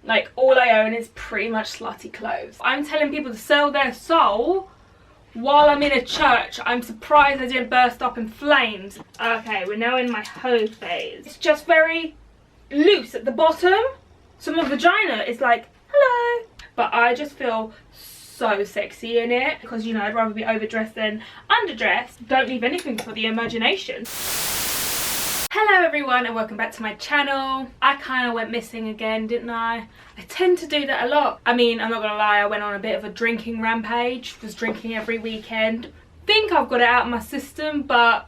Like, all I own is pretty much slutty clothes. I'm telling people to sell their soul while I'm in a church. I'm surprised I didn't burst up in flames. Okay, we're now in my hoe phase. It's just very loose at the bottom, so my vagina is like, hello. But I just feel so sexy in it because, you know, I'd rather be overdressed than underdressed. Don't leave anything for the imagination. Hello everyone and welcome back to my channel. I kind of went missing again, didn't I? I tend to do that a lot. I mean, I'm not gonna lie, I went on a bit of a drinking rampage. Was drinking every weekend. Think I've got it out of my system, but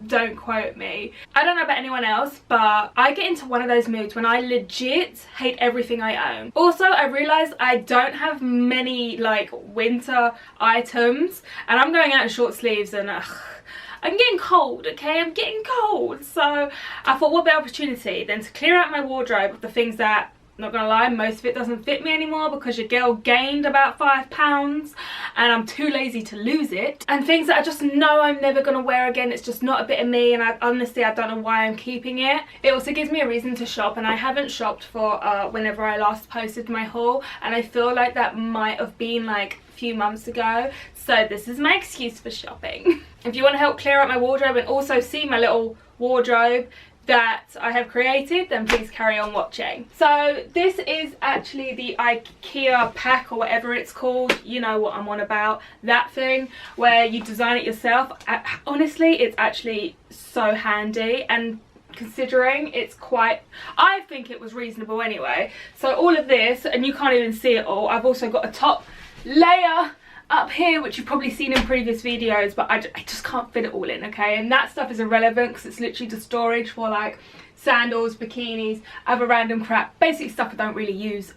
don't quote me. I don't know about anyone else, but I get into one of those moods when I legit hate everything I own. Also, I realized I don't have many like winter items, and I'm going out in short sleeves and I'm getting cold, okay? I'm getting cold. So I thought, what better opportunity than to clear out my wardrobe of the things that, not gonna lie, most of it doesn't fit me anymore because your girl gained about 5 pounds and I'm too lazy to lose it. And things that I just know I'm never gonna wear again. It's just not a bit of me, and I honestly don't know why I'm keeping it. It also gives me a reason to shop, and I haven't shopped for whenever I last posted my haul, and I feel like that might have been like a few months ago. So this is my excuse for shopping. If you want to help clear out my wardrobe and also see my little wardrobe that I have created, then please carry on watching. So this is actually the IKEA pack, or whatever it's called. You know what I'm on about. That thing where you design it yourself. Honestly, it's actually so handy, and considering it's quite, I think it was reasonable anyway. So all of this, and you can't even see it all. I've also got a top layer up here, which you've probably seen in previous videos, but I just can't fit it all in, okay? And that stuff is irrelevant because it's literally just storage for like sandals, bikinis, other random crap, basically stuff I don't really use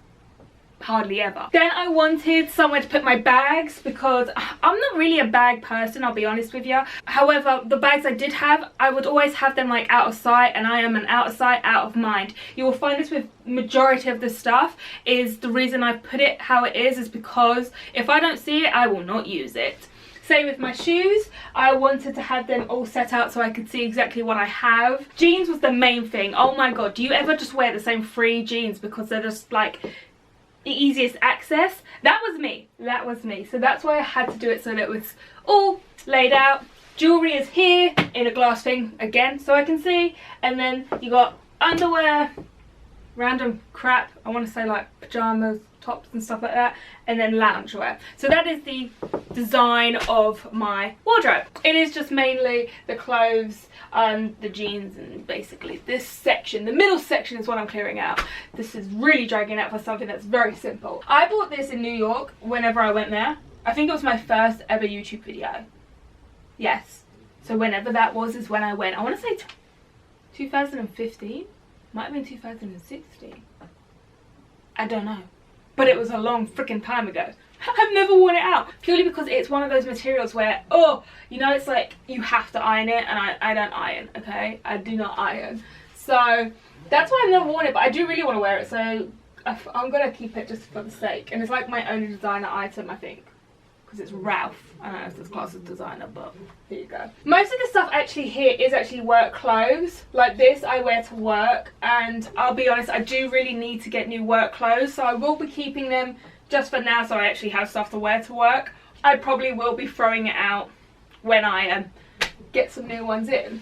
hardly ever. Then I wanted somewhere to put my bags because I'm not really a bag person, I'll be honest with you. However, the bags I did have, I would always have them like out of sight, and I am an out of sight, out of mind. You will find this with majority of the stuff. Is the reason I've put it how it is because if I don't see it, I will not use it. Same with my shoes. I wanted to have them all set out so I could see exactly what I have. Jeans was the main thing. Oh my god, do you ever just wear the same 3 jeans because they're just like the easiest access? That was me. That was me. So that's why I had to do it so that it was all laid out. Jewelry is here in a glass thing again so I can see. And then you got underwear, random crap. I want to say like pajamas, tops and stuff like that. And then loungewear. So that is the design of my wardrobe. It is just mainly the clothes and the jeans, and basically this section, the middle section, is what I'm clearing out. This is really dragging out for something that's very simple. I bought this in New York whenever I went there. I think it was my first ever YouTube video. Yes. So whenever that was is when I went. I want to say 2015. Might have been 2016. I don't know. But it was a long freaking time ago. I've never worn it out purely because it's one of those materials where, oh, you know, it's like you have to iron it, and I don't iron, okay? I do not iron. So that's why I've never worn it, but I do really want to wear it, so I'm gonna keep it just for the sake. And it's like my only designer item, I think, because it's Ralph. I don't know if it's classed as designer, but here you go. Most of the stuff actually here is actually work clothes. Like this I wear to work, and I'll be honest, I do really need to get new work clothes, so I will be keeping them just for now so I actually have stuff to wear to work. I probably will be throwing it out when I get some new ones in.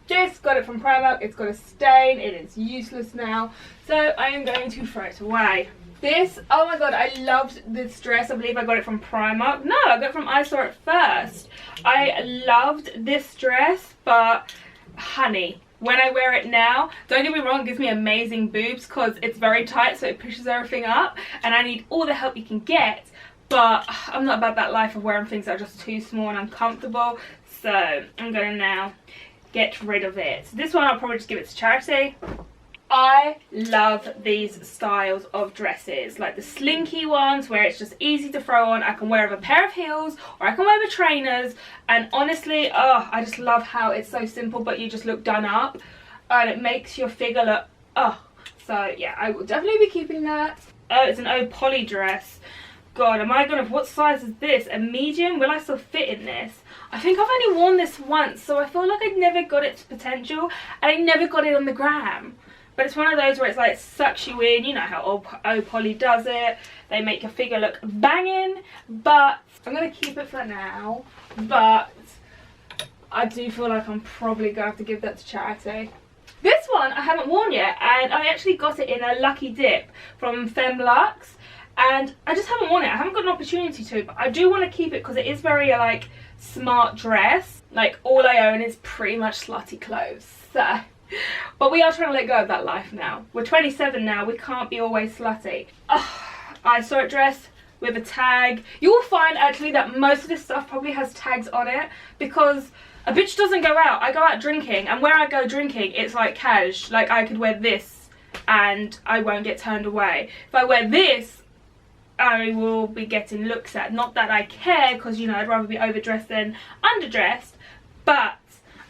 Just got it from Primark. It's got a stain. It is useless now, so I am going to throw it away. This, oh my god, I loved this dress. I believe I got it from Primark. No, I got it from I Saw It First. I loved this dress, but honey, when I wear it now, don't get me wrong, it gives me amazing boobs because it's very tight, so it pushes everything up, and I need all the help you can get. But I'm not about that life of wearing things that are just too small and uncomfortable, so I'm going to now get rid of it. This one I'll probably just give it to charity. I love these styles of dresses, like the slinky ones where it's just easy to throw on. I can wear with a pair of heels, or I can wear with trainers, and honestly, oh, I just love how it's so simple but you just look done up, and it makes your figure look, oh. So yeah, I will definitely be keeping that. Oh, it's an old poly dress. God, am I gonna, what size is this? A medium? Will I still fit in this? I think I've only worn this once, so I feel like I never got its potential, and I never got it on the gram. But it's one of those where it's like sucks you in. You know how Polly does it. They make your figure look banging. But I'm going to keep it for now. But I do feel like I'm probably going to have to give that to charity. This one I haven't worn yet, and I actually got it in a Lucky Dip from Femlux, and I just haven't worn it. I haven't got an opportunity to, but I do want to keep it because it is very like smart dress. Like all I own is pretty much slutty clothes. So, but we are trying to let go of that life now. We're 27 now. We can't be always slutty. I saw a dress with a tag. You will find actually that most of this stuff probably has tags on it because a bitch doesn't go out. I go out drinking, and where I go drinking, it's like cash. Like I could wear this and I won't get turned away. If I wear this, I will be getting looks at. Not that I care, because you know I'd rather be overdressed than underdressed, but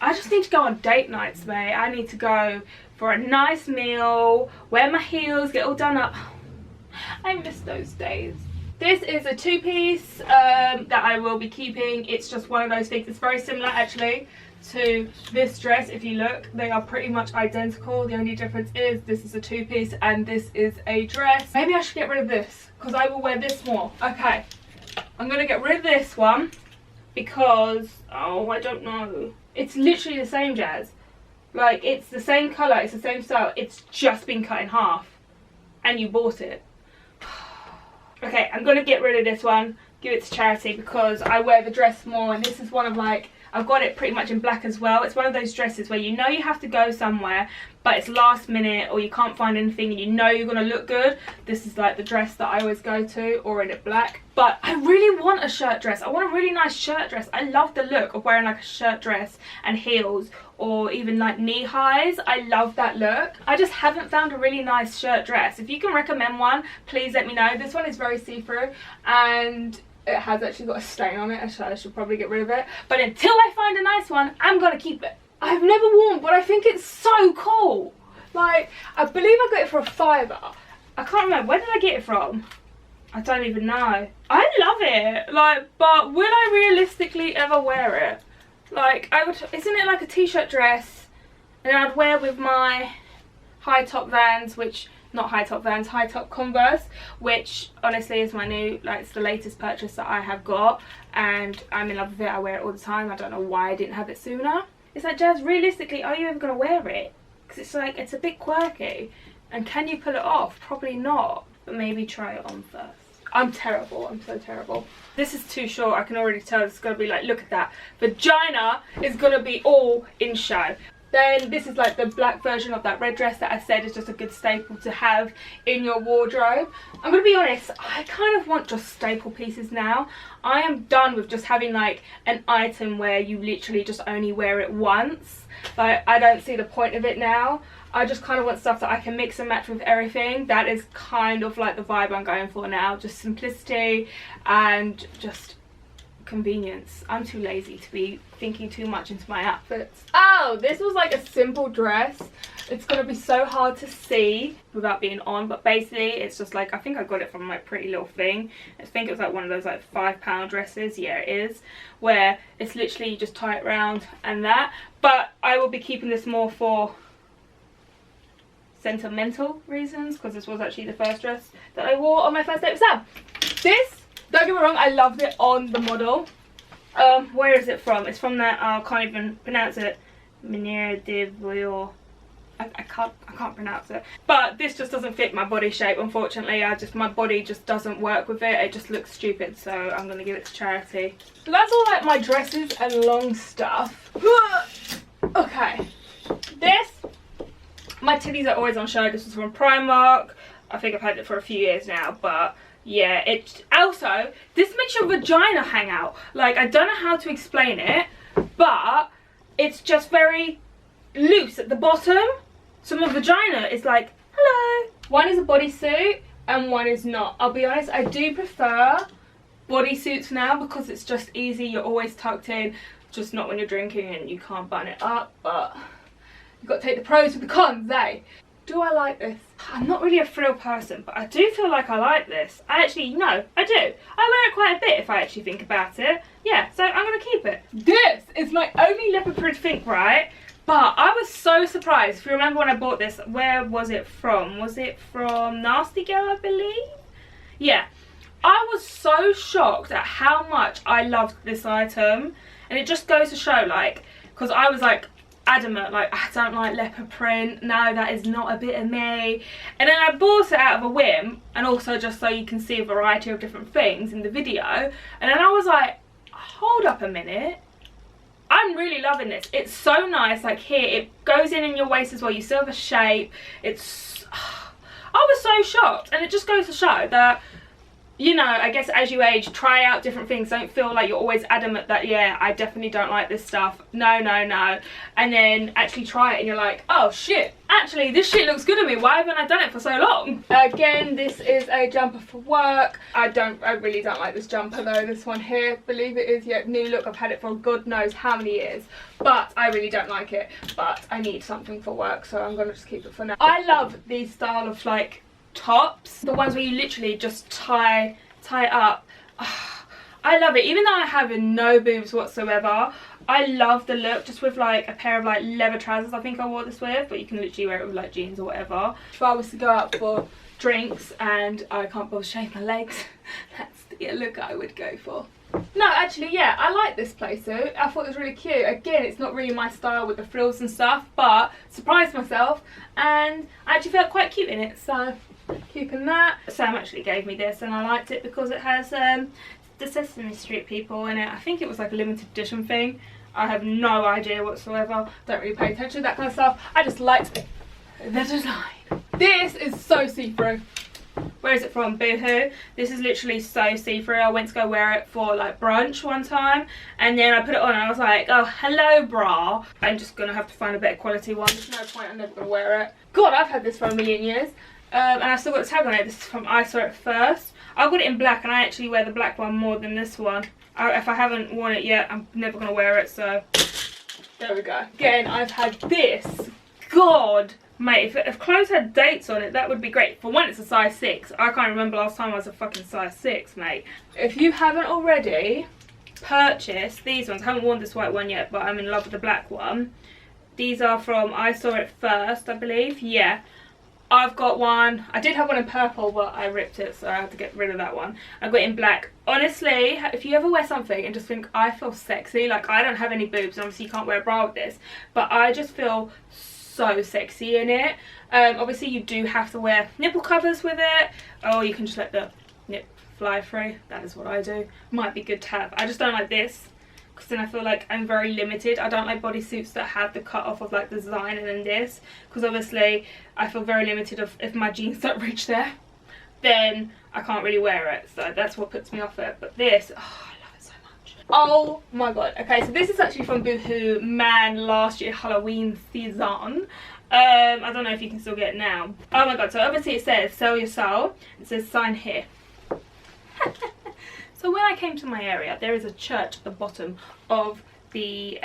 I just need to go on date nights, mate. I need to go for a nice meal, wear my heels, get all done up. I miss those days. This is a two-piece that I will be keeping. It's just one of those things. It's very similar actually to this dress. If you look, they are pretty much identical. The only difference is this is a two-piece and this is a dress. Maybe I should get rid of this because I will wear this more. Okay, I'm gonna get rid of this one because, oh, I don't know. It's literally the same, Jazz. Like, it's the same colour, it's the same style. It's just been cut in half and you bought it. Okay, I'm going to get rid of this one, give it to charity because I wear the dress more, and this is one of like, I've got it pretty much in black as well. It's one of those dresses where you know you have to go somewhere, but it's last minute or you can't find anything and you know you're going to look good. This is like the dress that I always go to, or in it black. But I really want a shirt dress. I want a really nice shirt dress. I love the look of wearing like a shirt dress and heels, or even like knee highs. I love that look. I just haven't found a really nice shirt dress. If you can recommend one, please let me know. This one is very see-through and it has actually got a stain on it. I should probably get rid of it. But until I find a nice one, I'm gonna keep it. I've never worn, but I think it's so cool. Like, I believe I got it for a £5. I can't remember. Where did I get it from? I don't even know. I love it. Like, but will I realistically ever wear it? Like, I would, isn't it like a t-shirt dress and I'd wear with my high top Vans, which, not high top Vans, high top Converse, which honestly is my new, like, it's the latest purchase that I have got and I'm in love with it. I wear it all the time. I don't know why I didn't have it sooner. It's like, Jazz, realistically, are you ever going to wear it? Because it's like, it's a bit quirky, and can you pull it off? Probably not, but maybe try it on first. I'm terrible. I'm so terrible. This is too short. I can already tell it's going to be like, look at that. Vagina is going to be all in show. Then this is like the black version of that red dress that I said is just a good staple to have in your wardrobe. I'm going to be honest, I kind of want just staple pieces now. I am done with just having like an item where you literally just only wear it once. Like, I don't see the point of it now. I just kind of want stuff that I can mix and match with everything. That is kind of like the vibe I'm going for now. Just simplicity and just convenience. I'm too lazy to be thinking too much into my outfits. Oh, this was like a simple dress. It's gonna be so hard to see without being on, but basically it's just like, I think I got it from my Pretty Little Thing. I think it was like one of those like £5 dresses. Yeah, it is, where it's literally you just tie it around and that. But I will be keeping this more for sentimental reasons, because this was actually the first dress that I wore on my first date with Sam. This, don't get me wrong, I loved it on the model. Where is it from? It's from that, I can't even pronounce it. Manière de Voyeur. I can't pronounce it. But this just doesn't fit my body shape, unfortunately. My body just doesn't work with it. It just looks stupid, so I'm gonna give it to charity. So that's all like my dresses and long stuff. Okay. This, my titties are always on show. This was from Primark. I think I've had it for a few years now, but yeah, it also, this makes your vagina hang out. Like, I don't know how to explain it, but it's just very loose at the bottom. So my vagina is like, hello. One is a bodysuit and one is not. I'll be honest, I do prefer bodysuits now because it's just easy. You're always tucked in, just not when you're drinking and you can't button it up, but you've got to take the pros with the cons, eh? Do I like this? I'm not really a frill person, but I do feel like I like this. I do. I wear it quite a bit if I actually think about it. Yeah, so I'm going to keep it. This is my only leopard print thing, right? But I was so surprised. If you remember when I bought this, where was it from? Was it from Nasty Girl, I believe? Yeah. I was so shocked at how much I loved this item. And it just goes to show, like, because I was like adamant, like, I don't like leopard print. No, that is not a bit of me. And then I bought it out of a whim, and also just so you can see a variety of different things in the video. And then I was like, hold up a minute. I'm really loving this. It's so nice. Like here, it goes in your waist as well. You still have a shape. It's, I was so shocked. And it just goes to show that, you know, I guess as you age, try out different things. Don't feel like you're always adamant that, yeah, I definitely don't like this stuff. No, no, no. And then actually try it and you're like, oh shit, actually this shit looks good on me. Why haven't I done it for so long? Again, this is a jumper for work. I really don't like this jumper though. This one here, believe it is, yeah, new look. I've had it for God knows how many years, but I really don't like it. But I need something for work, so I'm gonna just keep it for now. I love these style of like tops, the ones where you literally just tie up. I love it. Even though I have no boobs whatsoever, I love the look just with like a pair of like leather trousers. I think I wore this with, but you can literally wear it with like jeans or whatever. If I was to go out for drinks and I can't bother shave my legs, that's the look I would go for. No, actually, yeah, I like this playsuit. I thought it was really cute. Again, it's not really my style with the frills and stuff, but surprised myself and I actually felt quite cute in it, so keeping that. Sam actually gave me this and I liked it because it has the Sesame Street people in it. I think it was like a limited edition thing. I have no idea whatsoever. Don't really pay attention to that kind of stuff. I just liked the design. This is so see-through. Where is it from? Boohoo. This is literally so see-through. I went to go wear it for like brunch one time and then I put it on and I was like, oh hello bra. I'm just gonna have to find a better quality one. There's no point, I'm never gonna wear it. God, I've had this for a million years. And I've still got the tag on it. This is from I Saw It First. I got it in black and I actually wear the black one more than this one. If I haven't worn it yet, I'm never going to wear it, so there we go. Again, I've had this. God, mate, if clothes had dates on it, that would be great. For one, it's a size 6. I can't remember last time I was a fucking size 6, mate. If you haven't already purchased these ones, I haven't worn this white one yet, but I'm in love with the black one. These are from I Saw It First, I believe. Yeah. I've got one. I did have one in purple, but I ripped it, so I had to get rid of that one. I got it in black. Honestly, if you ever wear something and just think, I feel sexy, like I don't have any boobs, obviously you can't wear a bra with this, but I just feel so sexy in it. Obviously you do have to wear nipple covers with it, or you can just let the nip fly through. That is what I do. Might be good to have. I just don't like this, because then I feel like I'm very limited. I don't like bodysuits that have the cut off of like the design and then this, because obviously I feel very limited if my jeans don't reach there, then I can't really wear it, so that's what puts me off it. But this, oh, I love it so much. Oh my god. Okay, so this is actually from Boohoo Man last year Halloween season. I don't know if you can still get it now. Oh my god, so obviously it says sell your soul. It says sign here. So when I came to my area, there is a church at the bottom of the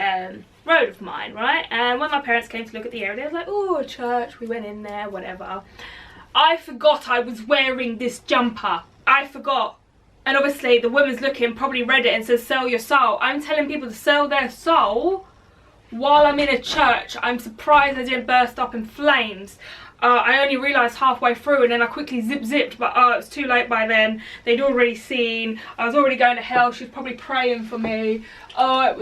road of mine, right? And when my parents came to look at the area, they was like, oh, a church. We went in there, whatever. I forgot I was wearing this jumper. I forgot. And obviously the woman's looking, probably read it and says sell your soul. I'm telling people to sell their soul while I'm in a church. I'm surprised I didn't burst up in flames. I only realised halfway through and then I quickly zipped, but it was too late by then. They'd already seen. I was already going to hell. She was probably praying for me. I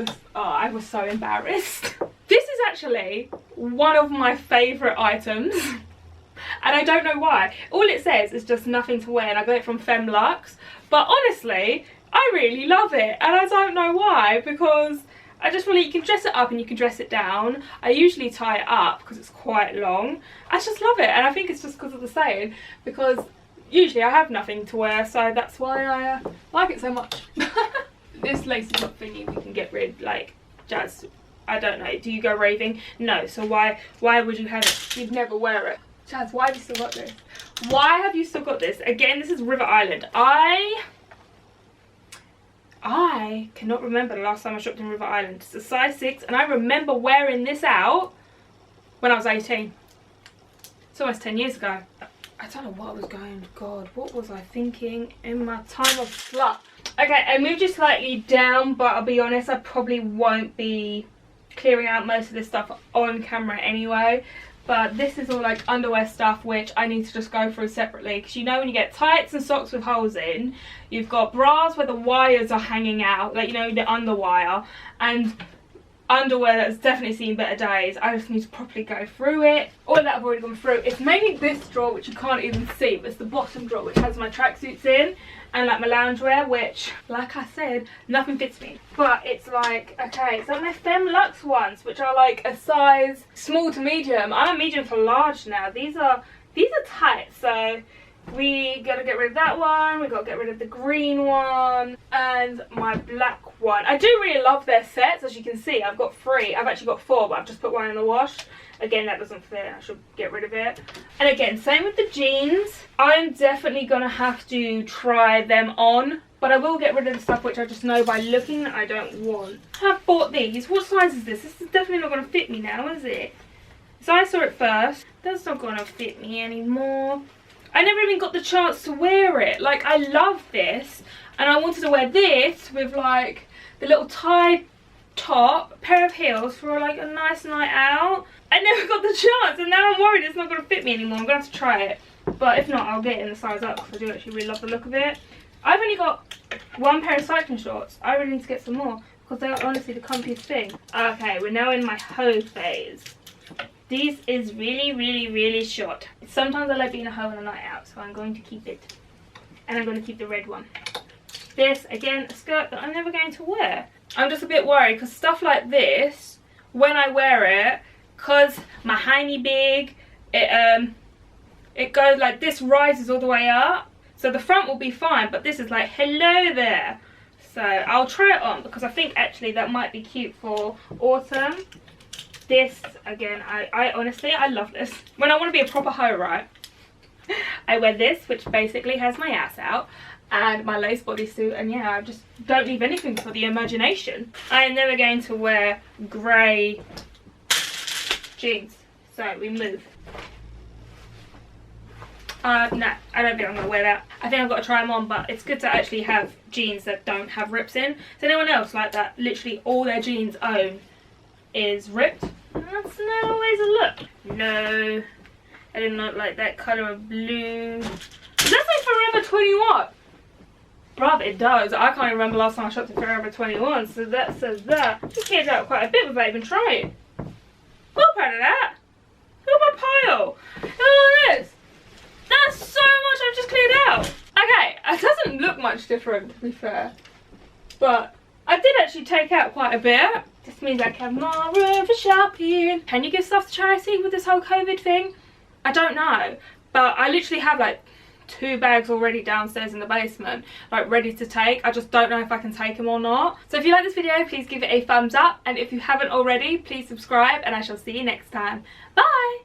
was so embarrassed. This is actually one of my favourite items. And I don't know why. All it says is just nothing to wear, and I got it from Femlux. But honestly, I really love it. And I don't know why, because I just really, you can dress it up and you can dress it down. I usually tie it up because it's quite long. I just love it, and I think it's just because of the saying, because usually I have nothing to wear, so that's why I like it so much. This lace is not thingy we can get rid, like, Jazz, I don't know, do you go raving? No, so why would you have it? You'd never wear it. Jazz, why have you still got this? Why have you still got this? Again, this is River Island. I cannot remember the last time I shopped in River Island. It's a size 6 and I remember wearing this out when I was 18. It's almost 10 years ago. I don't know what I was going, God, what was I thinking in my time of slut? Okay, I moved you slightly down, but I'll be honest, I probably won't be clearing out most of this stuff on camera anyway. But this is all like underwear stuff which I need to just go through separately, because you know when you get tights and socks with holes in, you've got bras where the wires are hanging out, like, you know, the underwire, and underwear that's definitely seen better days. I just need to properly go through it. All of that I've already gone through. It's mainly this drawer which you can't even see, but it's the bottom drawer which has my tracksuits in and like my loungewear, which, like I said, nothing fits me. But it's like, okay, so my Femme Luxe ones, which are like a size small to medium. I'm a medium to large now. These are tight, so we gotta get rid of that one. We gotta get rid of the green one and my black one. I do really love their sets. As you can see, I've got 3. I've actually got 4, but I've just put one in the wash. Again, that doesn't fit. I should get rid of it. And again, same with the jeans. I'm definitely gonna have to try them on, but I will get rid of the stuff which I just know by looking that I don't want. I've bought these. What size is this? This is definitely not gonna fit me now, is it? So I saw it first. That's not gonna fit me anymore. I never even got the chance to wear it. Like, I love this, and I wanted to wear this with like the little tie top, pair of heels for like a nice night out. I never got the chance, and now I'm worried it's not going to fit me anymore. I'm going to have to try it, but if not, I'll get it in the size up, because I do actually really love the look of it. I've only got 1 pair of cycling shorts. I really need to get some more, because they're honestly the comfiest thing. Okay, we're now in my hoe phase. This is really short. Sometimes I like being a hoe on a night out, so I'm going to keep it. And I'm going to keep the red one. This, again, a skirt that I'm never going to wear. I'm just a bit worried, because stuff like this, when I wear it, because my hiney big, it goes like this, rises all the way up. So the front will be fine, but this is like, hello there. So I'll try it on, because I think actually that might be cute for autumn. This, again, I honestly, I love this. When I want to be a proper hoe, right, I wear this, which basically has my ass out, and my lace bodysuit, and yeah, I just don't leave anything for the imagination. I am never going to wear grey jeans, so we move. No, I don't think I'm going to wear that. I think I've got to try them on, but it's good to actually have jeans that don't have rips in. Does anyone else like that? Literally all their jeans own is ripped. That's not always a look. No, I did not like that colour of blue. Does that say Forever 21? Bruv, it does. I can't even remember last time I shopped at Forever 21, so that says that. I cleared out quite a bit without even trying. I'm proud of that. Look at my pile. Look at all this. That's so much I've just cleared out. Okay, it doesn't look much different, to be fair. But I did actually take out quite a bit. This means I have more room for shopping. Can you give stuff to charity with this whole COVID thing? I don't know. But I literally have like 2 bags already downstairs in the basement, like ready to take. I just don't know if I can take them or not. So if you like this video, please give it a thumbs up. And if you haven't already, please subscribe. And I shall see you next time. Bye!